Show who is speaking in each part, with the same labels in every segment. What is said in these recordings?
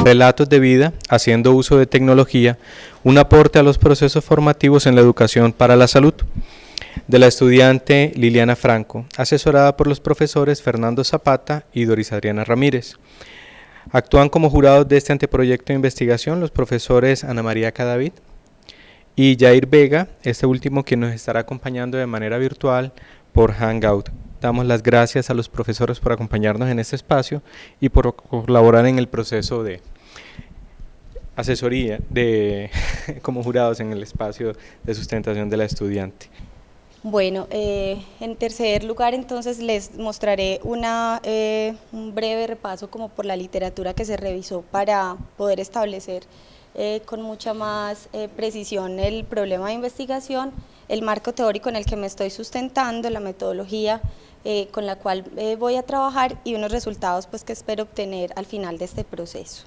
Speaker 1: Relatos de vida, haciendo uso de tecnología, un aporte a los procesos formativos en la educación para la salud, de la estudiante Liliana Franco, asesorada por los profesores Fernando Zapata y Doris Adriana Ramírez. Actúan como jurados de este anteproyecto de investigación los profesores Ana María Cadavid y Jair Vega, este último quien nos estará acompañando de manera virtual por Hangout. Damos las gracias a los profesores por acompañarnos en este espacio y por colaborar en el proceso de asesoría como jurados en el espacio de sustentación de la estudiante.
Speaker 2: Bueno, en tercer lugar entonces les mostraré un breve repaso como por la literatura que se revisó para poder establecer con mucha más precisión el problema de investigación, el marco teórico en el que me estoy sustentando, la metodología con la cual voy a trabajar y unos resultados pues, que espero obtener al final de este proceso.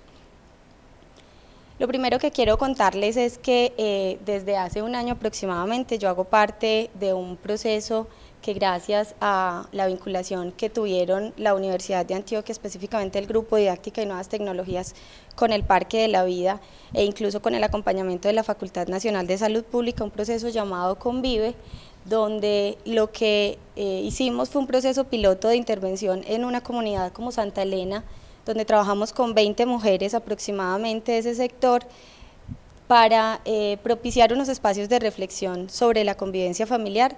Speaker 2: Lo primero que quiero contarles es que desde hace un año aproximadamente yo hago parte de un proceso que gracias a la vinculación que tuvieron la Universidad de Antioquia, específicamente el Grupo Didáctica y Nuevas Tecnologías con el Parque de la Vida e incluso con el acompañamiento de la Facultad Nacional de Salud Pública, un proceso llamado Convive, donde lo que hicimos fue un proceso piloto de intervención en una comunidad como Santa Elena, donde trabajamos con 20 mujeres aproximadamente de ese sector para propiciar unos espacios de reflexión sobre la convivencia familiar,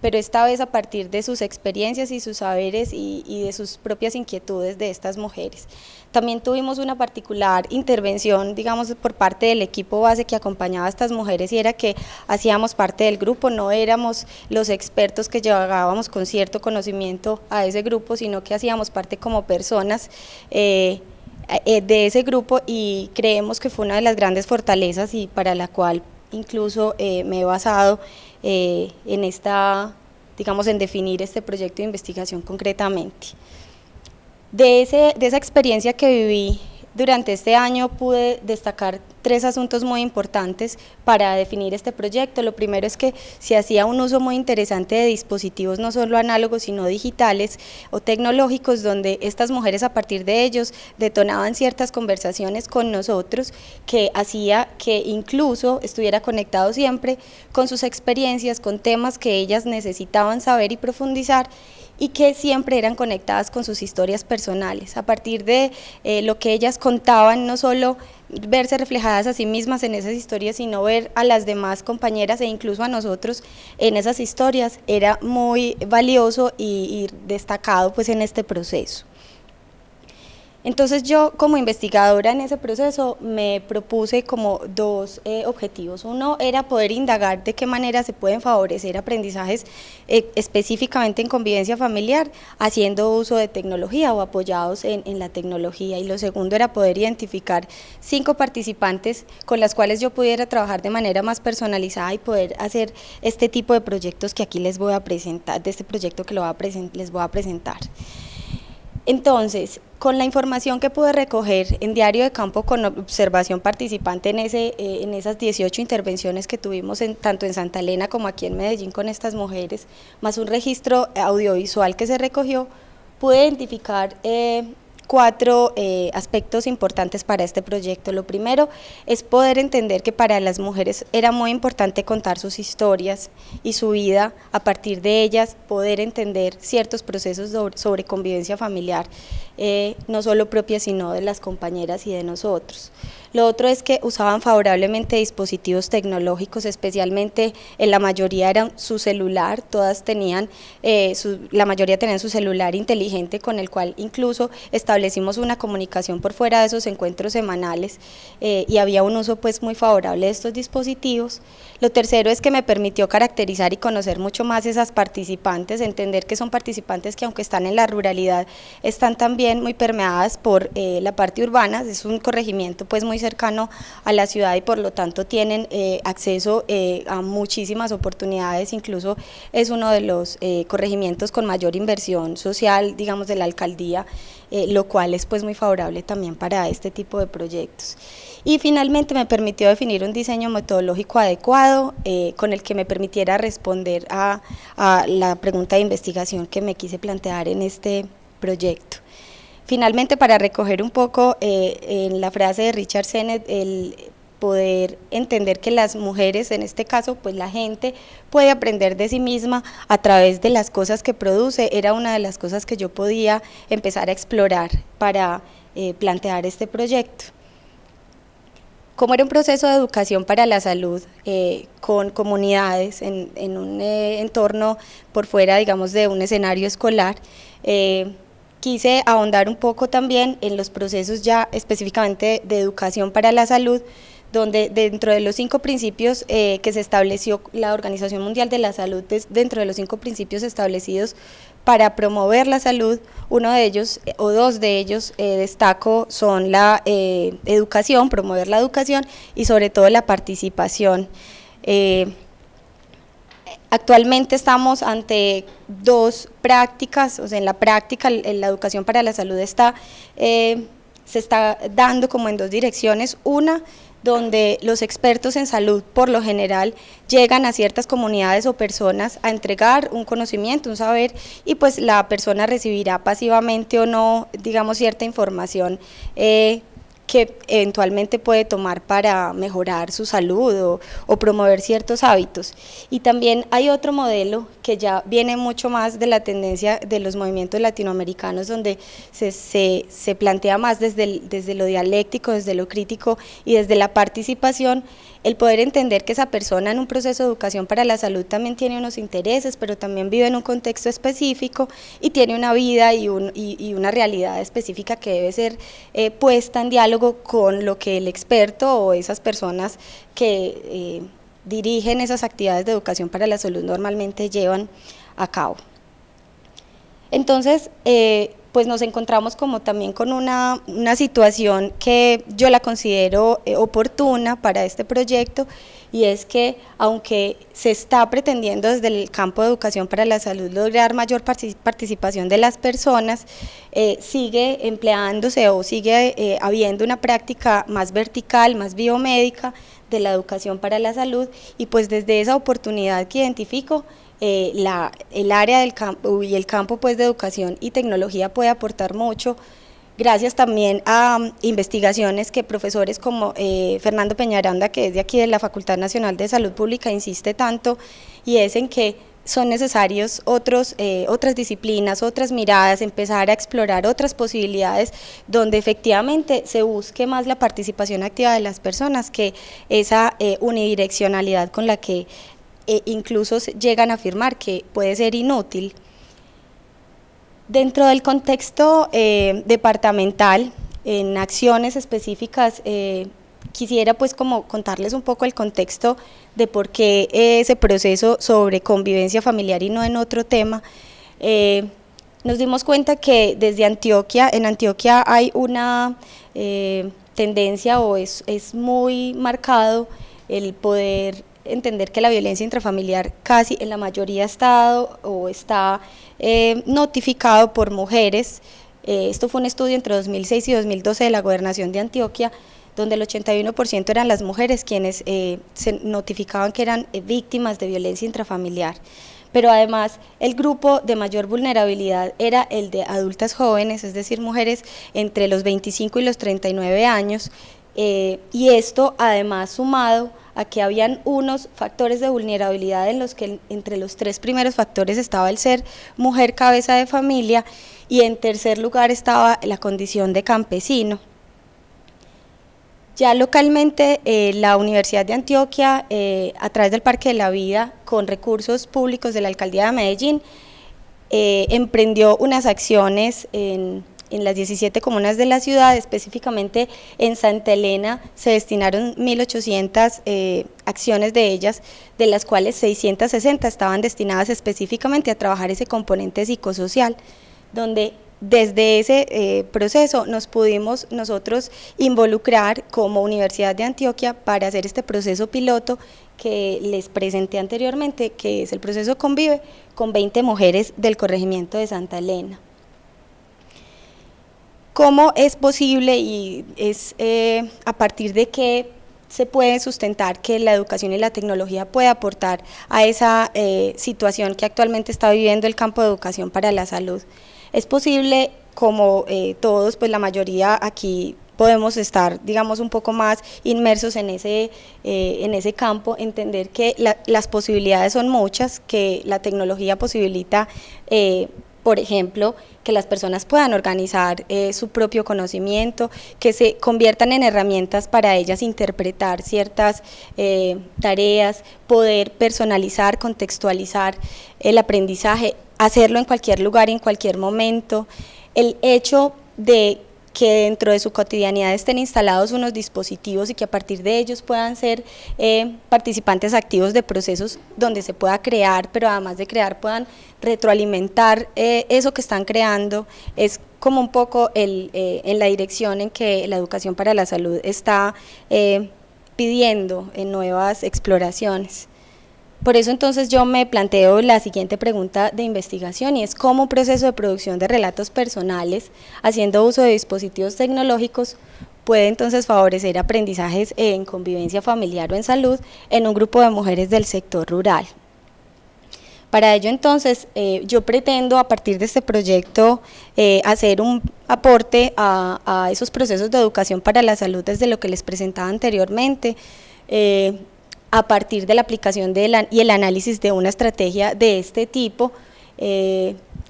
Speaker 2: pero esta vez a partir de sus experiencias y sus saberes y de sus propias inquietudes de estas mujeres. También tuvimos una particular intervención, digamos, por parte del equipo base que acompañaba a estas mujeres y era que hacíamos parte del grupo, no éramos los expertos que llegábamos con cierto conocimiento a ese grupo, sino que hacíamos parte como personas de ese grupo y creemos que fue una de las grandes fortalezas y para la cual incluso me he basado en en definir este proyecto de investigación concretamente. De esa experiencia que viví durante este año pude destacar 3 asuntos muy importantes para definir este proyecto. Lo primero es que se hacía un uso muy interesante de dispositivos no solo análogos sino digitales o tecnológicos, donde estas mujeres a partir de ellos detonaban ciertas conversaciones con nosotros que hacía que incluso estuviera conectado siempre con sus experiencias, con temas que ellas necesitaban saber y profundizar, y que siempre eran conectadas con sus historias personales. A partir de lo que ellas contaban, no solo verse reflejadas a sí mismas en esas historias, sino ver a las demás compañeras e incluso a nosotros en esas historias, era muy valioso y destacado pues, en este proceso. Entonces yo como investigadora en ese proceso me propuse como 2 objetivos. Uno era poder indagar de qué manera se pueden favorecer aprendizajes específicamente en convivencia familiar haciendo uso de tecnología o apoyados en la tecnología, y lo segundo era poder identificar 5 participantes con las cuales yo pudiera trabajar de manera más personalizada y poder hacer este tipo de proyectos que aquí les voy a presentar, de este proyecto que les voy a presentar. Entonces, con la información que pude recoger en Diario de Campo con observación participante en esas 18 intervenciones que tuvimos tanto en Santa Elena como aquí en Medellín con estas mujeres, más un registro audiovisual que se recogió, pude identificar 4 aspectos importantes para este proyecto. Lo primero es poder entender que para las mujeres era muy importante contar sus historias y su vida, a partir de ellas poder entender ciertos procesos sobre convivencia familiar, no solo propias sino de las compañeras y de nosotros. Lo otro es que usaban favorablemente dispositivos tecnológicos, especialmente en la mayoría eran su celular, todas tenían, la mayoría tenían su celular inteligente con el cual incluso establecimos una comunicación por fuera de esos encuentros semanales y había un uso pues muy favorable de estos dispositivos. Lo tercero es que me permitió caracterizar y conocer mucho más esas participantes, entender que son participantes que aunque están en la ruralidad están también muy permeadas por la parte urbana, es un corregimiento pues muy cercano a la ciudad y por lo tanto tienen acceso a muchísimas oportunidades, incluso es uno de los corregimientos con mayor inversión social, digamos, de la alcaldía, lo cual es pues muy favorable también para este tipo de proyectos. Y finalmente me permitió definir un diseño metodológico adecuado con el que me permitiera responder a la pregunta de investigación que me quise plantear en este proyecto. Finalmente, para recoger un poco en la frase de Richard Sennett, el poder entender que las mujeres, en este caso, pues la gente puede aprender de sí misma a través de las cosas que produce, era una de las cosas que yo podía empezar a explorar para plantear este proyecto. Como era un proceso de educación para la salud con comunidades en un entorno por fuera, digamos, de un escenario escolar, quise ahondar un poco también en los procesos ya específicamente de educación para la salud, donde dentro de los 5 principios que se estableció la Organización Mundial de la Salud, dentro de los 5 principios establecidos para promover la salud, uno de ellos o 2 de ellos destaco son la educación, promover la educación y sobre todo la participación. Actualmente estamos ante 2 prácticas, o sea, en la práctica la educación para la salud se está dando como en 2 direcciones, una donde los expertos en salud por lo general llegan a ciertas comunidades o personas a entregar un conocimiento, un saber, y pues la persona recibirá pasivamente o no, digamos, cierta información que eventualmente puede tomar para mejorar su salud o promover ciertos hábitos. Y también hay otro modelo que ya viene mucho más de la tendencia de los movimientos latinoamericanos, donde se plantea más desde lo dialéctico, desde lo crítico y desde la participación, el poder entender que esa persona en un proceso de educación para la salud también tiene unos intereses, pero también vive en un contexto específico y tiene una vida y una realidad específica que debe ser puesta en diálogo con lo que el experto o esas personas que dirigen esas actividades de educación para la salud normalmente llevan a cabo. Entonces, pues nos encontramos como también con una situación que yo la considero oportuna para este proyecto, y es que aunque se está pretendiendo desde el campo de educación para la salud lograr mayor participación de las personas, sigue empleándose o sigue habiendo una práctica más vertical, más biomédica de la educación para la salud, y pues desde esa oportunidad que identifico, el área del campo y el campo pues de educación y tecnología puede aportar mucho, gracias también a investigaciones que profesores como Fernando Peñaranda, que es de aquí de la Facultad Nacional de Salud Pública, insiste tanto, y es en que son necesarios otras disciplinas, otras miradas, empezar a explorar otras posibilidades donde efectivamente se busque más la participación activa de las personas que esa unidireccionalidad con la que incluso llegan a afirmar que puede ser inútil. Dentro del contexto departamental, en acciones específicas, quisiera pues como contarles un poco el contexto de por qué ese proceso sobre convivencia familiar y no en otro tema. Nos dimos cuenta que desde Antioquia, en Antioquia hay una tendencia o es muy marcado el poder entender que la violencia intrafamiliar casi en la mayoría está notificado por mujeres. Esto fue un estudio entre 2006 y 2012 de la Gobernación de Antioquia, donde el 81% eran las mujeres quienes se notificaban que eran víctimas de violencia intrafamiliar. Pero además el grupo de mayor vulnerabilidad era el de adultas jóvenes, es decir, mujeres entre los 25 y los 39 años, y esto además sumado a que habían unos factores de vulnerabilidad en los que entre los 3 primeros factores estaba el ser mujer cabeza de familia, y en tercer lugar estaba la condición de campesino. Ya localmente la Universidad de Antioquia, a través del Parque de la Vida, con recursos públicos de la Alcaldía de Medellín, emprendió unas acciones en las 17 comunas de la ciudad. Específicamente en Santa Elena se destinaron 1.800 acciones de ellas, de las cuales 660 estaban destinadas específicamente a trabajar ese componente psicosocial, donde desde ese proceso nos pudimos nosotros involucrar como Universidad de Antioquia para hacer este proceso piloto que les presenté anteriormente, que es el proceso Convive, con 20 mujeres del corregimiento de Santa Elena. ¿Cómo es posible y es a partir de qué se puede sustentar que la educación y la tecnología puede aportar a esa situación que actualmente está viviendo el campo de educación para la salud? Es posible, como todos, pues la mayoría aquí podemos estar, digamos, un poco más inmersos en ese campo, entender que las posibilidades son muchas, que la tecnología posibilita, por ejemplo, que las personas puedan organizar su propio conocimiento, que se conviertan en herramientas para ellas interpretar ciertas tareas, poder personalizar, contextualizar el aprendizaje, hacerlo en cualquier lugar, en cualquier momento. El hecho de que dentro de su cotidianidad estén instalados unos dispositivos y que a partir de ellos puedan ser participantes activos de procesos donde se pueda crear, pero además de crear puedan retroalimentar eso que están creando, es como un poco en la dirección en que la educación para la salud está pidiendo en nuevas exploraciones. Por eso entonces yo me planteo la siguiente pregunta de investigación, y es cómo un proceso de producción de relatos personales, haciendo uso de dispositivos tecnológicos, puede entonces favorecer aprendizajes en convivencia familiar o en salud en un grupo de mujeres del sector rural. Para ello entonces yo pretendo a partir de este proyecto hacer un aporte a esos procesos de educación para la salud desde lo que les presentaba anteriormente, a partir de la aplicación y el análisis de una estrategia de este tipo,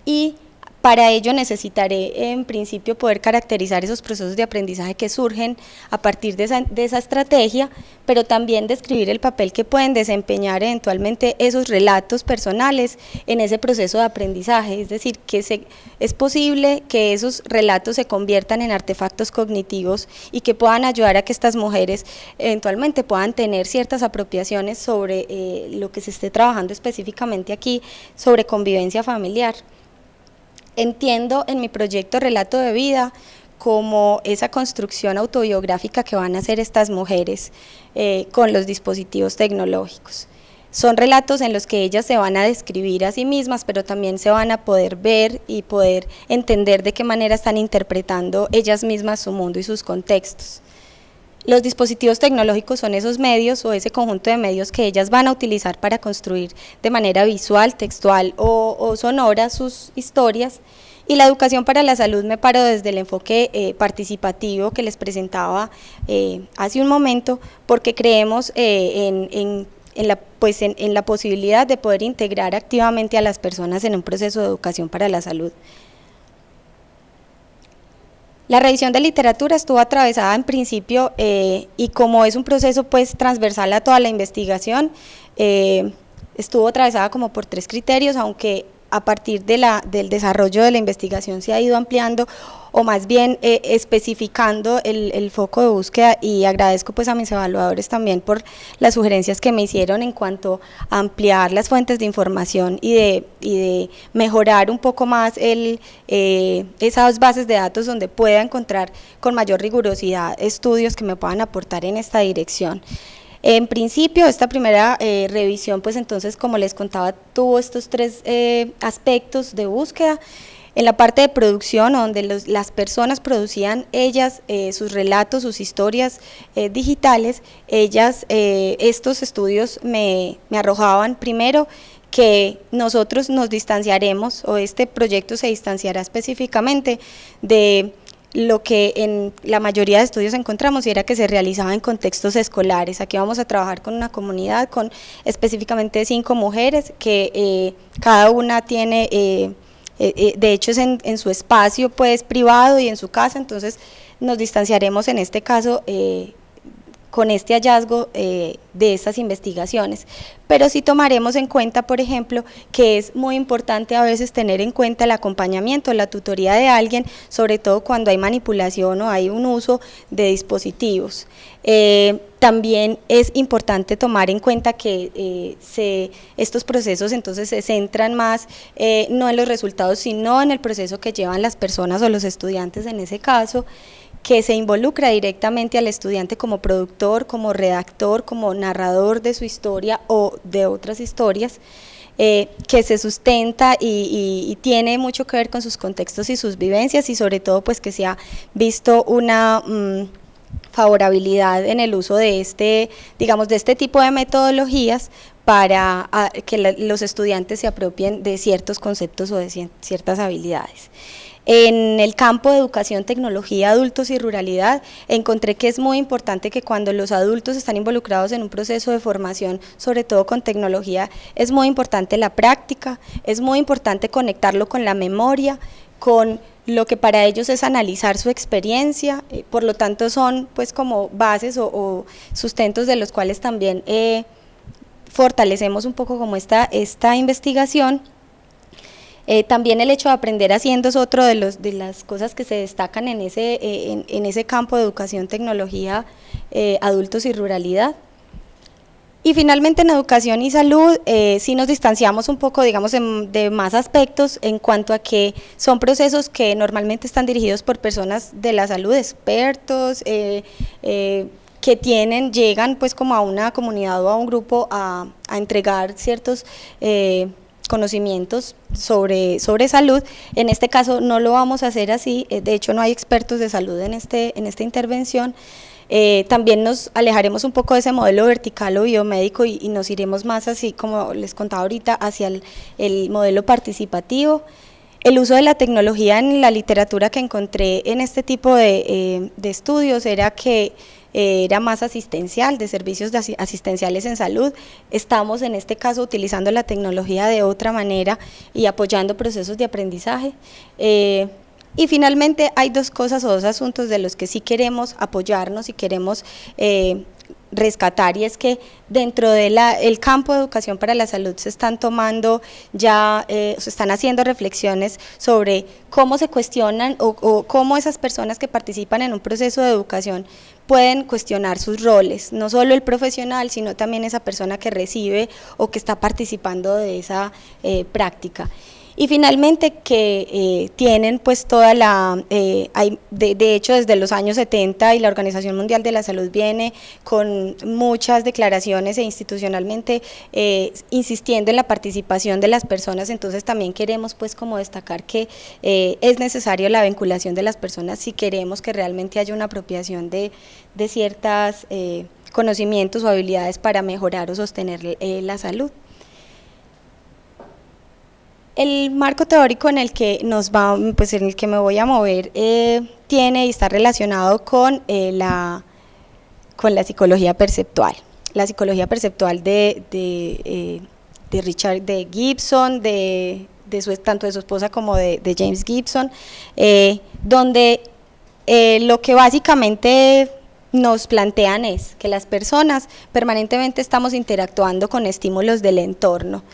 Speaker 2: y para ello necesitaré en principio poder caracterizar esos procesos de aprendizaje que surgen a partir de esa estrategia, pero también describir el papel que pueden desempeñar eventualmente esos relatos personales en ese proceso de aprendizaje, es decir, que es posible que esos relatos se conviertan en artefactos cognitivos y que puedan ayudar a que estas mujeres eventualmente puedan tener ciertas apropiaciones sobre lo que se esté trabajando específicamente aquí, sobre convivencia familiar. Entiendo en mi proyecto Relato de Vida como esa construcción autobiográfica que van a hacer estas mujeres con los dispositivos tecnológicos. Son relatos en los que ellas se van a describir a sí mismas, pero también se van a poder ver y poder entender de qué manera están interpretando ellas mismas su mundo y sus contextos. Los dispositivos tecnológicos son esos medios o ese conjunto de medios que ellas van a utilizar para construir de manera visual, textual o sonora sus historias, y la educación para la salud me paro desde el enfoque participativo que les presentaba hace un momento, porque creemos en la posibilidad de poder integrar activamente a las personas en un proceso de educación para la salud. La revisión de literatura estuvo atravesada en principio, y como es un proceso pues transversal a toda la investigación, estuvo atravesada como por 3 criterios, aunque a partir del desarrollo de la investigación se ha ido ampliando, o más bien especificando el foco de búsqueda, y agradezco pues a mis evaluadores también por las sugerencias que me hicieron en cuanto a ampliar las fuentes de información y de mejorar un poco más esas bases de datos donde pueda encontrar con mayor rigurosidad estudios que me puedan aportar en esta dirección. En principio, esta primera revisión, pues entonces, como les contaba, tuvo estos 3 aspectos de búsqueda. En la parte de producción, donde las personas producían ellas sus relatos, sus historias digitales, estos estudios me arrojaban primero que nosotros nos distanciaremos, o este proyecto se distanciará específicamente de lo que en la mayoría de estudios encontramos, y era que se realizaba en contextos escolares. Aquí vamos a trabajar con una comunidad, con específicamente 5 mujeres, que cada una tiene, de hecho es en su espacio pues privado y en su casa, entonces nos distanciaremos en este caso con este hallazgo de estas investigaciones. Pero sí tomaremos en cuenta, por ejemplo, que es muy importante a veces tener en cuenta el acompañamiento, la tutoría de alguien, sobre todo cuando hay manipulación o hay un uso de dispositivos. También es importante tomar en cuenta que estos procesos entonces se centran más no en los resultados, sino en el proceso que llevan las personas o los estudiantes en ese caso, que se involucra directamente al estudiante como productor, como redactor, como narrador de su historia o de otras historias, que se sustenta y tiene mucho que ver con sus contextos y sus vivencias, y sobre todo pues que se ha visto una favorabilidad en el uso de este tipo de metodologías para que los estudiantes se apropien de ciertos conceptos o de ciertas habilidades. En el campo de educación, tecnología, adultos y ruralidad, encontré que es muy importante que cuando los adultos están involucrados en un proceso de formación, sobre todo con tecnología, es muy importante la práctica, es muy importante conectarlo con la memoria, con lo que para ellos es analizar su experiencia, por lo tanto son pues como bases o sustentos de los cuales también fortalecemos un poco como esta investigación. También el hecho de aprender haciendo es otro de las cosas que se destacan en ese campo de educación, tecnología, adultos y ruralidad. Y finalmente en educación y salud sí nos distanciamos un poco, digamos, de más aspectos en cuanto a que son procesos que normalmente están dirigidos por personas de la salud, expertos, que llegan pues como a una comunidad o a un grupo a entregar ciertos conocimientos sobre salud. En este caso no lo vamos a hacer así, de hecho no hay expertos de salud en esta intervención. También nos alejaremos un poco de ese modelo vertical o biomédico y nos iremos más así, como les contaba ahorita, hacia el modelo participativo. El uso de la tecnología en la literatura que encontré en este tipo de estudios era que era más asistencial, de servicios asistenciales en salud. Estamos en este caso utilizando la tecnología de otra manera y apoyando procesos de aprendizaje. Y finalmente hay dos cosas o dos asuntos de los que sí queremos apoyarnos y queremos rescatar, y es que dentro del campo de educación para la salud se están tomando ya, se están haciendo reflexiones sobre cómo se cuestionan o cómo esas personas que participan en un proceso de educación pueden cuestionar sus roles, no solo el profesional, sino también esa persona que recibe o que está participando de esa práctica. Y finalmente que tienen pues toda de hecho desde los años 70 y la Organización Mundial de la Salud viene con muchas declaraciones e institucionalmente insistiendo en la participación de las personas, entonces también queremos pues como destacar que es necesario la vinculación de las personas si queremos que realmente haya una apropiación de ciertos conocimientos o habilidades para mejorar o sostener la salud. El marco teórico en el que me voy a mover tiene y está relacionado con la psicología perceptual. La psicología perceptual de Richard de Gibson, tanto de su esposa como de James Gibson, donde lo que básicamente nos plantean es que las personas permanentemente estamos interactuando con estímulos del entorno,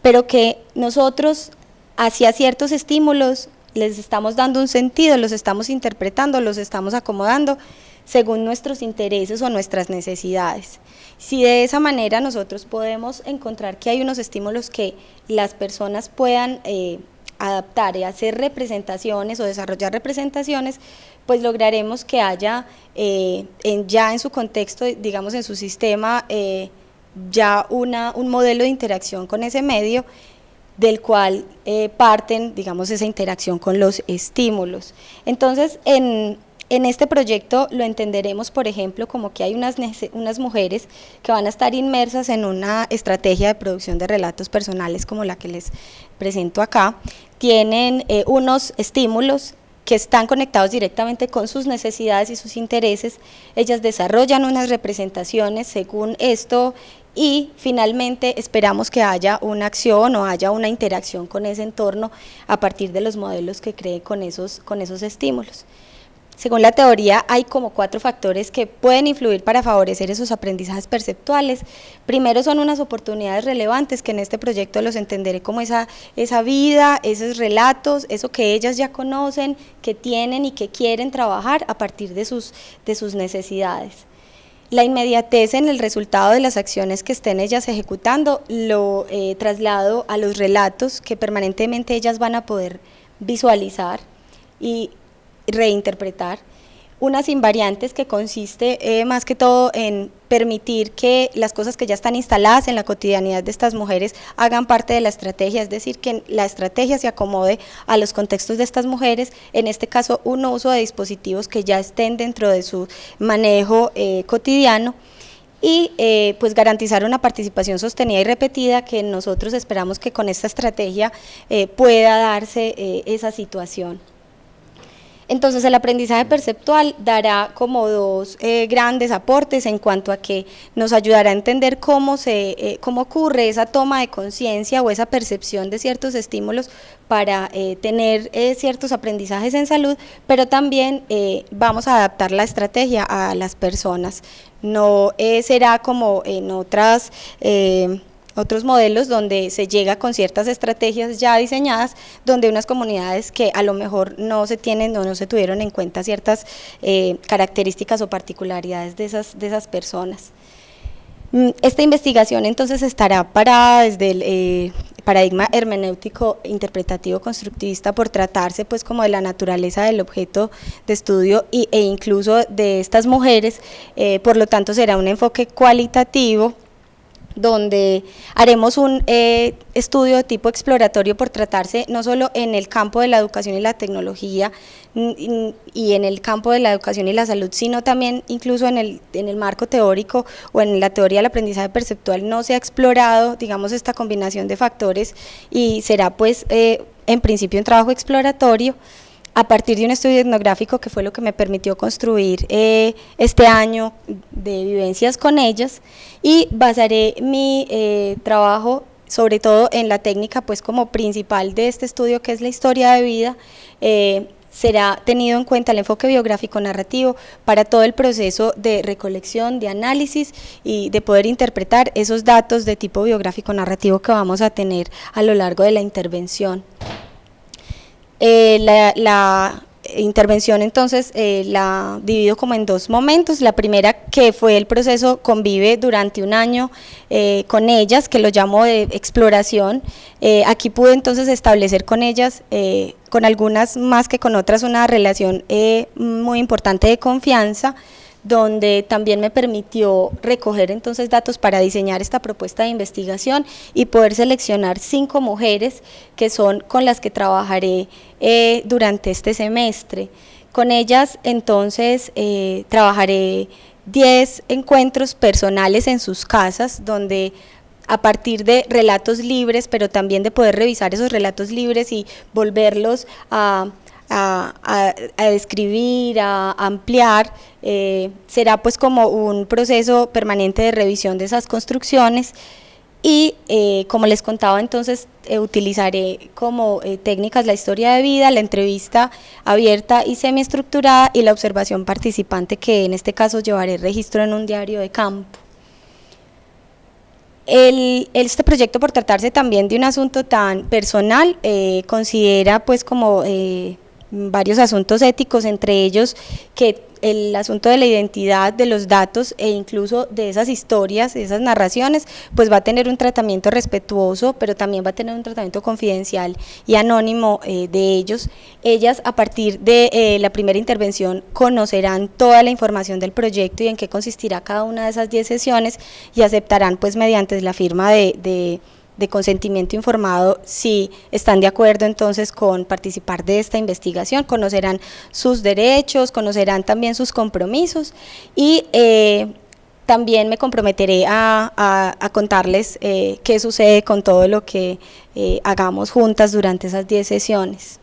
Speaker 2: pero que nosotros hacia ciertos estímulos les estamos dando un sentido, los estamos interpretando, los estamos acomodando según nuestros intereses o nuestras necesidades. Si de esa manera nosotros podemos encontrar que hay unos estímulos que las personas puedan adaptar y hacer representaciones o desarrollar representaciones, pues lograremos que haya ya en su contexto, digamos en su sistema, ya un modelo de interacción con ese medio del cual parten, digamos, esa interacción con los estímulos. Entonces, en este proyecto lo entenderemos, por ejemplo, como que hay unas mujeres que van a estar inmersas en una estrategia de producción de relatos personales como la que les presento acá. Tienen unos estímulos que están conectados directamente con sus necesidades y sus intereses. Ellas desarrollan unas representaciones según esto y finalmente esperamos que haya una acción o haya una interacción con ese entorno a partir de los modelos que cree con esos estímulos. Según la teoría, hay como 4 factores que pueden influir para favorecer esos aprendizajes perceptuales. Primero son unas oportunidades relevantes, que en este proyecto los entenderé como esa vida, esos relatos, eso que ellas ya conocen, que tienen y que quieren trabajar a partir de sus necesidades. La inmediatez en el resultado de las acciones que estén ellas ejecutando lo traslado a los relatos que permanentemente ellas van a poder visualizar y reinterpretar. Unas invariantes que consiste más que todo en permitir que las cosas que ya están instaladas en la cotidianidad de estas mujeres hagan parte de la estrategia, es decir, que la estrategia se acomode a los contextos de estas mujeres, en este caso un uso de dispositivos que ya estén dentro de su manejo cotidiano, y pues garantizar una participación sostenida y repetida, que nosotros esperamos que con esta estrategia pueda darse esa situación. Entonces el aprendizaje perceptual dará como 2 grandes aportes en cuanto a que nos ayudará a entender cómo ocurre esa toma de conciencia o esa percepción de ciertos estímulos para tener ciertos aprendizajes en salud, pero también vamos a adaptar la estrategia a las personas. No será como en otros modelos donde se llega con ciertas estrategias ya diseñadas, donde unas comunidades que a lo mejor no se tienen o no se tuvieron en cuenta ciertas características o particularidades de esas personas. Esta investigación entonces estará parada desde el paradigma hermenéutico interpretativo constructivista, por tratarse pues como de la naturaleza del objeto de estudio e incluso de estas mujeres, por lo tanto será un enfoque cualitativo, donde haremos un estudio de tipo exploratorio por tratarse no solo en el campo de la educación y la tecnología y en el campo de la educación y la salud, sino también incluso en el marco teórico o en la teoría del aprendizaje perceptual no se ha explorado, digamos, esta combinación de factores, y será pues en principio un trabajo exploratorio a partir de un estudio etnográfico que fue lo que me permitió construir este año de vivencias con ellas, y basaré mi trabajo sobre todo en la técnica pues como principal de este estudio, que es la historia de vida. Será tenido en cuenta el enfoque biográfico narrativo para todo el proceso de recolección, de análisis y de poder interpretar esos datos de tipo biográfico narrativo que vamos a tener a lo largo de la intervención. La intervención entonces la divido como en 2 momentos. La primera, que fue el proceso convive durante un año con ellas, que lo llamo de exploración. Aquí pude entonces establecer con ellas, con algunas más que con otras, una relación muy importante de confianza, donde también me permitió recoger entonces datos para diseñar esta propuesta de investigación y poder seleccionar 5 mujeres que son con las que trabajaré durante este semestre. Con ellas entonces trabajaré 10 encuentros personales en sus casas, donde a partir de relatos libres, pero también de poder revisar esos relatos libres y volverlos a describir, a ampliar, será pues como un proceso permanente de revisión de esas construcciones. Y como les contaba entonces, utilizaré como técnicas la historia de vida, la entrevista abierta y semiestructurada y la observación participante, que en este caso llevaré registro en un diario de campo. Este proyecto, por tratarse también de un asunto tan personal, considera pues como varios asuntos éticos, entre ellos que el asunto de la identidad de los datos e incluso de esas historias, de esas narraciones, pues va a tener un tratamiento respetuoso, pero también va a tener un tratamiento confidencial y anónimo de ellos. Ellas, a partir de la primera intervención, conocerán toda la información del proyecto y en qué consistirá cada una de esas 10 sesiones, y aceptarán pues mediante la firma de consentimiento informado si están de acuerdo entonces con participar de esta investigación. Conocerán sus derechos, conocerán también sus compromisos, y también me comprometeré a contarles qué sucede con todo lo que hagamos juntas durante esas 10 sesiones.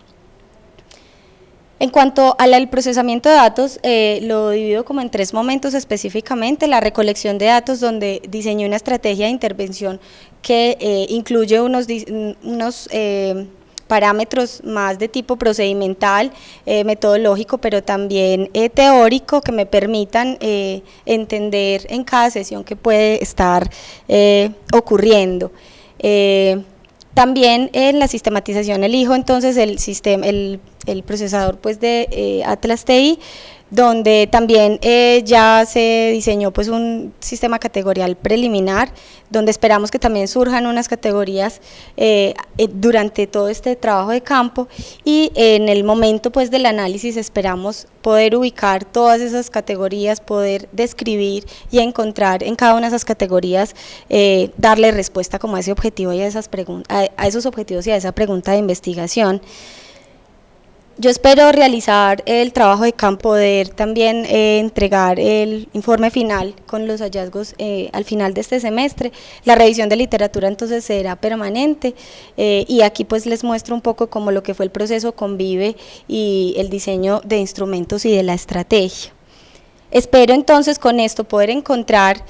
Speaker 2: En cuanto al procesamiento de datos, lo divido como en 3 momentos específicamente: la recolección de datos, donde diseñé una estrategia de intervención que incluye unos parámetros más de tipo procedimental, metodológico, pero también teórico, que me permitan entender en cada sesión qué puede estar ocurriendo. También en la sistematización elijo entonces el procesador pues de Atlas TI, donde también ya se diseñó pues un sistema categorial preliminar, donde esperamos que también surjan unas categorías durante todo este trabajo de campo, y en el momento pues del análisis esperamos poder ubicar todas esas categorías, poder describir y encontrar en cada una de esas categorías, darle respuesta como a ese objetivo y a esos objetivos y a esa pregunta de investigación. Yo espero realizar el trabajo de campo, poder también entregar el informe final con los hallazgos al final de este semestre. La revisión de literatura entonces será permanente, y aquí pues les muestro un poco como lo que fue el proceso Convive y el diseño de instrumentos y de la estrategia. Espero entonces con esto poder encontrar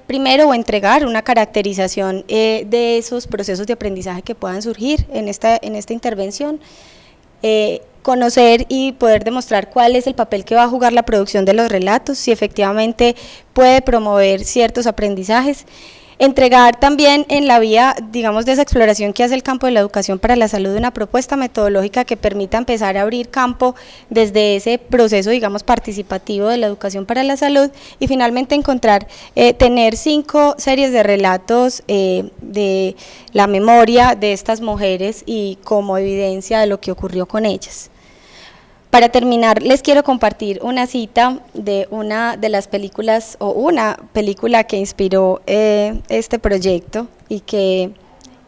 Speaker 2: primero o entregar una caracterización de esos procesos de aprendizaje que puedan surgir en esta intervención. Conocer y poder demostrar cuál es el papel que va a jugar la producción de los relatos, si efectivamente puede promover ciertos aprendizajes. Entregar también en la vía, digamos, de esa exploración que hace el campo de la educación para la salud, una propuesta metodológica que permita empezar a abrir campo desde ese proceso, digamos, participativo de la educación para la salud, y finalmente encontrar, tener 5 series de relatos de la memoria de estas mujeres y como evidencia de lo que ocurrió con ellas. Para terminar, les quiero compartir una cita de una de las películas, o una película que inspiró este proyecto, y que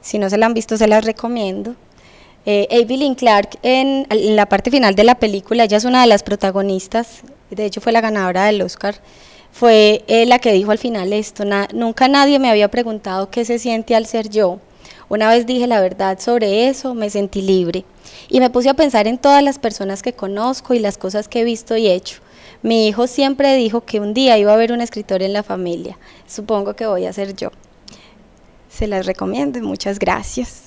Speaker 2: si no se la han visto se las recomiendo. Evelyn Clark, en la parte final de la película, ella es una de las protagonistas, de hecho fue la ganadora del Oscar, fue la que dijo al final esto: nunca nadie me había preguntado qué se siente al ser yo. Una vez dije la verdad sobre eso, me sentí libre. Y me puse a pensar en todas las personas que conozco y las cosas que he visto y hecho. Mi hijo siempre dijo que un día iba a haber un escritor en la familia. Supongo que voy a ser yo. Se las recomiendo, muchas gracias.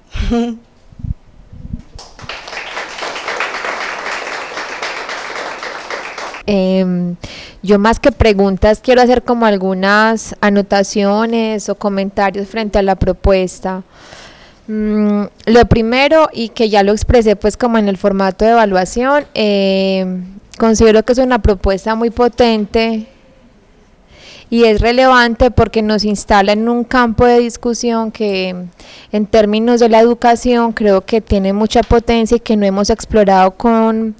Speaker 3: Yo más que preguntas quiero hacer como algunas anotaciones o comentarios frente a la propuesta. Lo primero, y que ya lo expresé pues como en el formato de evaluación, considero que es una propuesta muy potente y es relevante porque nos instala en un campo de discusión que en términos de la educación creo que tiene mucha potencia y que no hemos explorado con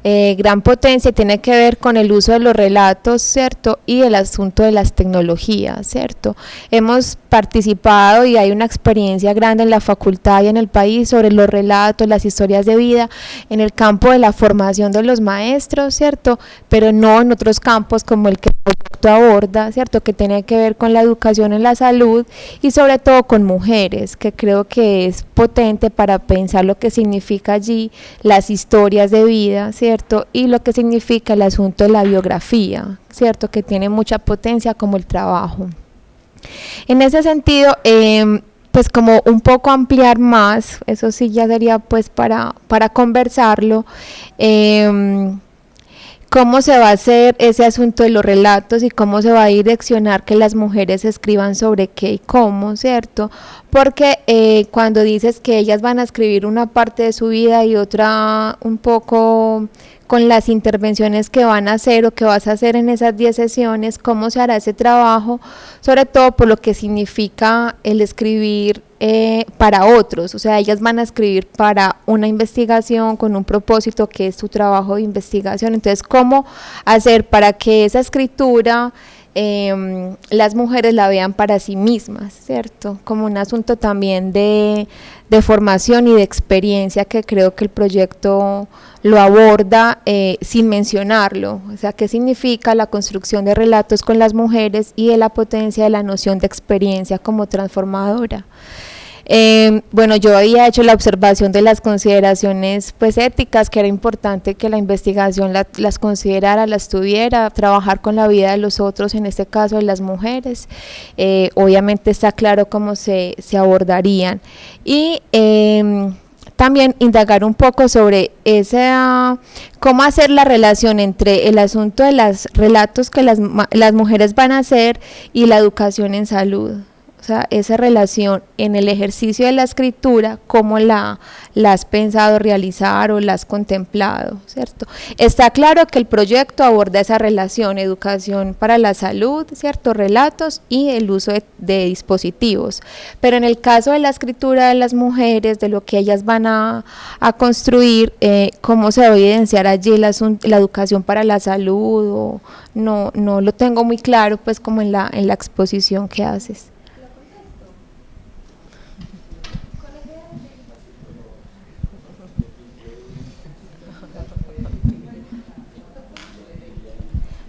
Speaker 3: gran potencia. Tiene que ver con el uso de los relatos, ¿cierto? Y el asunto de las tecnologías, ¿cierto? Hemos participado y hay una experiencia grande en la facultad y en el país sobre los relatos, las historias de vida, en el campo de la formación de los maestros, ¿cierto? Pero no en otros campos como el que el proyecto aborda, ¿cierto? Que tiene que ver con la educación en la salud y sobre todo con mujeres, que creo que es potente para pensar lo que significa allí las historias de vida, ¿cierto? Y lo que significa el asunto de la biografía, ¿cierto? Que tiene mucha potencia como el trabajo. En ese sentido, pues como un poco ampliar más, eso sí ya sería pues para conversarlo, cómo se va a hacer ese asunto de los relatos y cómo se va a direccionar que las mujeres escriban sobre qué y cómo, ¿cierto? Porque cuando dices que ellas van a escribir una parte de su vida y otra un poco con las intervenciones que van a hacer o que vas a hacer en esas 10 sesiones, cómo se hará ese trabajo, sobre todo por lo que significa el escribir para otros, o sea, ellas van a escribir para una investigación con un propósito que es su trabajo de investigación. Entonces, ¿cómo hacer para que esa escritura las mujeres la vean para sí mismas, ¿cierto? Como un asunto también de formación y de experiencia, que creo que el proyecto lo aborda sin mencionarlo. O sea, ¿qué significa la construcción de relatos con las mujeres y de la potencia de la noción de experiencia como transformadora? Bueno, yo había hecho la observación de las consideraciones pues éticas, que era importante que la investigación las considerara, las tuviera, trabajar con la vida de los otros, en este caso de las mujeres. Obviamente está claro cómo se abordarían, y también indagar un poco sobre cómo hacer la relación entre el asunto de los relatos que las mujeres van a hacer y la educación en salud. O sea, esa relación en el ejercicio de la escritura, cómo la has pensado realizar o la has contemplado, ¿cierto? Está claro que el proyecto aborda esa relación, educación para la salud, ¿cierto? Relatos y el uso de dispositivos. Pero en el caso de la escritura de las mujeres, de lo que ellas van a construir, ¿cómo se va a evidenciar allí la educación para la salud? O no lo tengo muy claro, pues, como en la exposición que haces.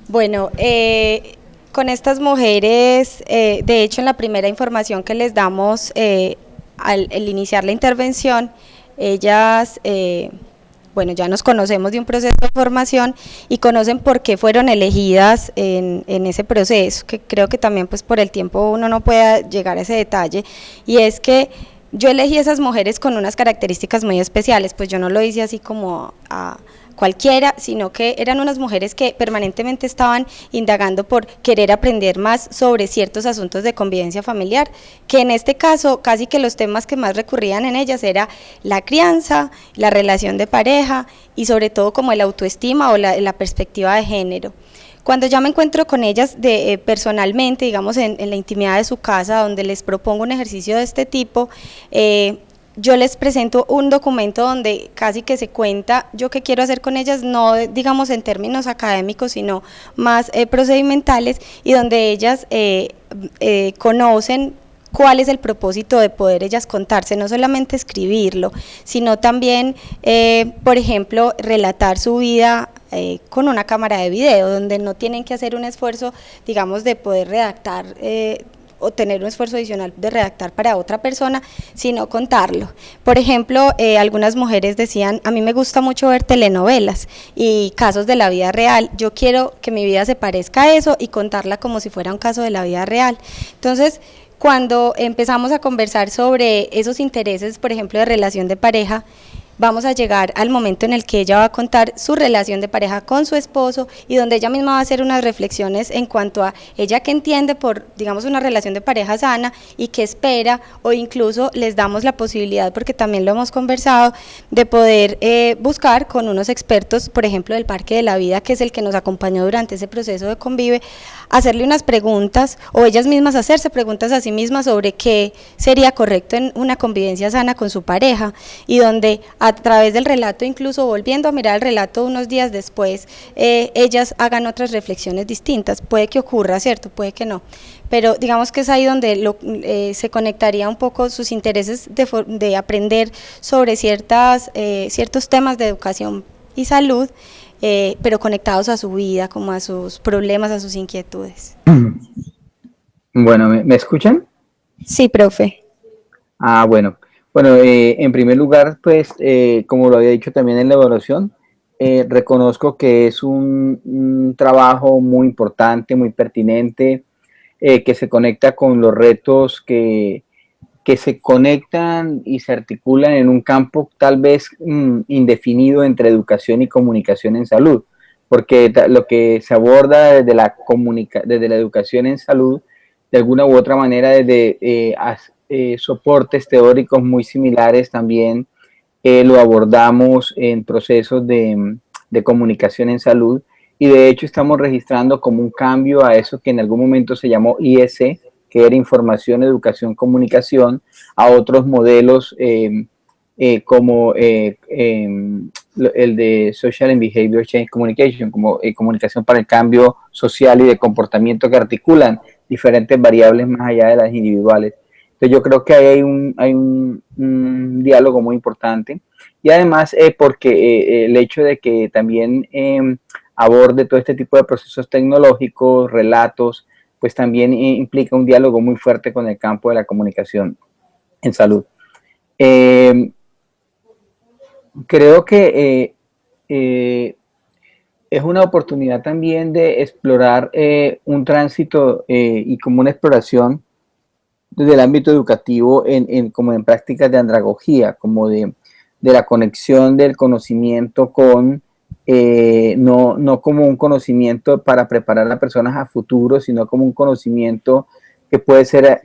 Speaker 2: Bueno, con estas mujeres, de hecho en la primera información que les damos al iniciar la intervención, ellas, bueno, ya nos conocemos de un proceso de formación y conocen por qué fueron elegidas en ese proceso, que creo que también pues por el tiempo uno no puede llegar a ese detalle, y es que yo elegí esas mujeres con unas características muy especiales, pues yo no lo hice así como a cualquiera, sino que eran unas mujeres que permanentemente estaban indagando por querer aprender más sobre ciertos asuntos de convivencia familiar, que en este caso casi que los temas que más recurrían en ellas era la crianza, la relación de pareja y sobre todo como el autoestima o la perspectiva de género. Cuando ya me encuentro con ellas personalmente, digamos en la intimidad de su casa, donde les propongo un ejercicio de este tipo, yo les presento un documento donde casi que se cuenta yo qué quiero hacer con ellas, no digamos en términos académicos, sino más procedimentales, y donde ellas conocen cuál es el propósito de poder ellas contarse, no solamente escribirlo, sino también, por ejemplo, relatar su vida con una cámara de video, donde no tienen que hacer un esfuerzo, digamos, de poder redactar o tener un esfuerzo adicional de redactar para otra persona, sino contarlo. Por ejemplo, algunas mujeres decían, a mí me gusta mucho ver telenovelas y casos de la vida real, yo quiero que mi vida se parezca a eso y contarla como si fuera un caso de la vida real. Entonces, cuando empezamos a conversar sobre esos intereses, por ejemplo, de relación de pareja, vamos a llegar al momento en el que ella va a contar su relación de pareja con su esposo y donde ella misma va a hacer unas reflexiones en cuanto a ella que entiende por, digamos, una relación de pareja sana y que espera, o incluso les damos la posibilidad, porque también lo hemos conversado, de poder buscar con unos expertos, por ejemplo, del Parque de la Vida, que es el que nos acompañó durante ese proceso de Convive, hacerle unas preguntas o ellas mismas hacerse preguntas a sí mismas sobre qué sería correcto en una convivencia sana con su pareja, y donde a través del relato, incluso volviendo a mirar el relato unos días después, ellas hagan otras reflexiones distintas. Puede que ocurra, ¿cierto? Puede que no, pero digamos que es ahí donde se conectaría un poco sus intereses de aprender sobre ciertos temas de educación y salud, pero conectados a su vida, como a sus problemas, a sus inquietudes.
Speaker 4: Bueno, ¿me escuchan?
Speaker 2: Sí, profe.
Speaker 4: Bueno, en primer lugar, pues, como lo había dicho también en la evaluación, reconozco que es un trabajo muy importante, muy pertinente, que se conecta con los retos que se conectan y se articulan en un campo tal vez indefinido entre educación y comunicación en salud, porque lo que se aborda desde la educación en salud, de alguna u otra manera, desde soportes teóricos muy similares también lo abordamos en procesos de comunicación en salud, y de hecho estamos registrando como un cambio a eso que en algún momento se llamó IEC, que era Información, Educación, Comunicación, a otros modelos como el de Social and Behavior Change Communication, como comunicación para el cambio social y de comportamiento, que articulan diferentes variables más allá de las individuales. Entonces yo creo que hay un diálogo muy importante, y además porque el hecho de que también aborde todo este tipo de procesos tecnológicos, relatos, pues también implica un diálogo muy fuerte con el campo de la comunicación en salud. Creo que es una oportunidad también de explorar un tránsito y como una exploración desde el ámbito educativo como en prácticas de andragogía, como de de la conexión del conocimiento con, no como un conocimiento para preparar a personas a futuro, sino como un conocimiento que puede ser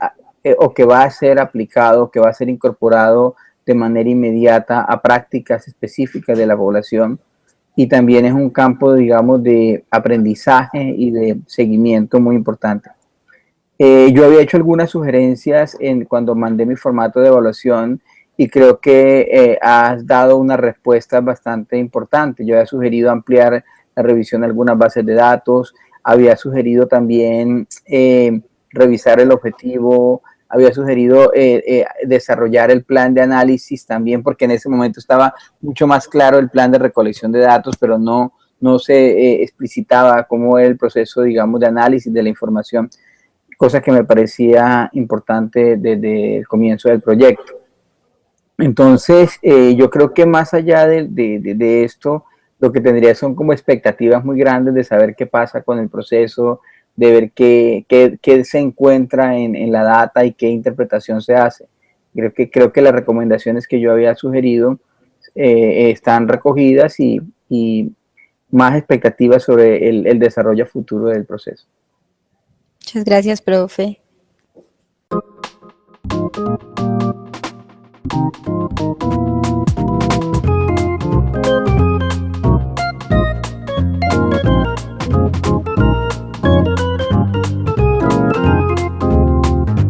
Speaker 4: o que va a ser aplicado, que va a ser incorporado de manera inmediata a prácticas específicas de la población, y también es un campo, digamos, de aprendizaje y de seguimiento muy importante. Yo había hecho algunas sugerencias cuando mandé mi formato de evaluación y creo que has dado una respuesta bastante importante. Yo había sugerido ampliar la revisión de algunas bases de datos, había sugerido también revisar el objetivo, había sugerido desarrollar el plan de análisis también, porque en ese momento estaba mucho más claro el plan de recolección de datos, pero no se explicitaba cómo era el proceso, digamos, de análisis de la información, cosa que me parecía importante desde el comienzo del proyecto. Entonces, yo creo que más allá de esto, lo que tendría son como expectativas muy grandes de saber qué pasa con el proceso, de ver qué se encuentra en la data y qué interpretación se hace. Creo que las recomendaciones que yo había sugerido están recogidas y más expectativas sobre el desarrollo futuro del proceso.
Speaker 2: Muchas gracias, profe.